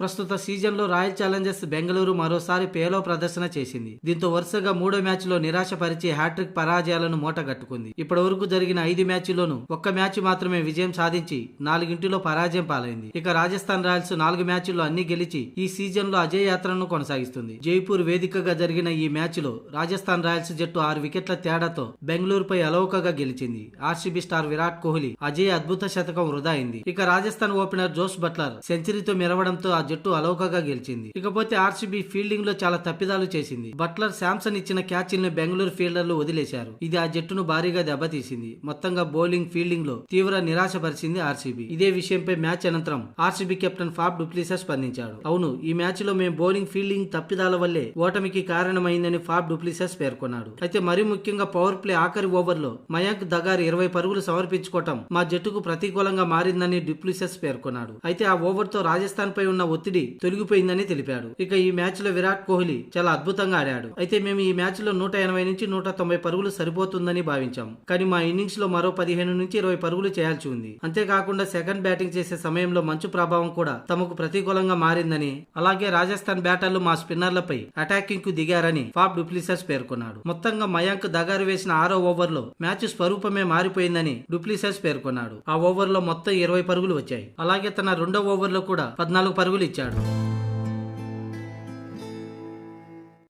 ప్రస్తుత సీజన్లో royal Challengers Bengaluru మరోసారి పేలో ప్రదర్శన చేసింది. దీంతో వరుసగా మూడో మ్యాచ్లో నిరాశపరిచి హ్యాట్రిక్ పరాజయాలను మూటగట్టుకుంది. ఇప్పటి వరకు జరిగిన 5 మ్యాచ్ల్లోనూ ఒక్క మ్యాచ్ మాత్రమే విజయం సాధించి 4 పరాజయం పాలైంది. ఇక రాజస్థాన్ రాయల్స్ 4 మ్యాచ్ల్లో అన్ని గెలిచి ఈ సీజన్లో అజేయ యాత్రను కొనసాగిస్తుంది. జైపూర్ వేదికగా జరిగిన ఈ మ్యాచ్లో రాజస్థాన్ రాయల్స్ జట్టు 6 వికెట్ల తేడాతో బెంగళూరుపై అలౌకగా గెలిచింది. ఆర్సీబీ స్టార్ విరాట్ కోహ్లీ అజేయ అద్భుత శతకం వృధా అయింది. ఇక రాజస్థాన్ ఓపెనర్ జోస్ బట్లర్ సెంచరీతో మెరవడంతో ఆ జట్టు అలౌకగా గెలిచింది. ఇకపోతే ఆర్సీబీ ఫీల్డింగ్ లో చాలా తప్పిదాలు చేసింది. బట్లర్ శాంసన్ ఇచ్చిన క్యాచ్లను బెంగళూరు ఫీల్డర్లు వదిలేశారు. ఇది ఆ జట్టును భారీగా దెబ్బతీసింది. మొత్తంగా బౌలింగ్ ఫీల్డింగ్ లో తీవ్ర నిరాశపరిచింది ఆర్సీబీ. ఇదే విషయంపై మ్యాచ్ అనంతరం ఆర్సీబీ కెప్టెన్ ఫాఫ్ డుప్లిసెస్ స్పందించాడు. అవును, ఈ మ్యాచ్ లో మేము బౌలింగ్ ఫీల్డింగ్ తప్పిదాల వల్లే ఓటమికి కారణమైందని ఫాఫ్ డుప్లిసెస్ పేర్కొన్నాడు. అయితే మరీ ముఖ్యంగా పవర్ ప్లే ఆఖరి ఓవర్లో మయాంక్ దగార్ 20 పరుగులు సమర్పించుకోవటం మా జట్టుకు ప్రతికూలంగా మారిందని డుప్లిసెస్ పేర్కొన్నాడు. అయితే ఆ ఓవర్ తో రాజస్థాన్ పై ఉన్న ఒత్తిడి తొలగిపోయిందని తెలిపాడు. ఇక ఈ మ్యాచ్ లో విరాట్ కోహ్లీ చాలా అద్భుతంగా ఆడాడు. అయితే మేము ఈ మ్యాచ్ లో 180 నుంచి 190 పరుగులు సరిపోతుందని భావించాం. కానీ మా ఇన్నింగ్స్ లో మరో 15 నుంచి 20 పరుగులు చేయాల్సి ఉంది. అంతేకాకుండా సెకండ్ బ్యాటింగ్ చేసే సమయంలో మంచు ప్రభావం కూడా తమకు ప్రతికూలంగా మారిందని, అలాగే రాజస్థాన్ బ్యాటర్లు మా స్పిన్నర్లపై అటాకింగ్ కు దిగారని ఫాఫ్ డుప్లిసెస్ పేర్కొన్నాడు. మొత్తంగా మయాంక్ దగారు వేసిన 6వ ఓవర్లో మ్యాచ్ స్వరూపమే మారిపోయిందని డుప్లిసెస్ పేర్కొన్నాడు. ఆ ఓవర్లో మొత్తం 20 పరుగులు వచ్చాయి. అలాగే తన 2వ ఓవర్లో కూడా 14 పరుగులు ఇచ్చాడు.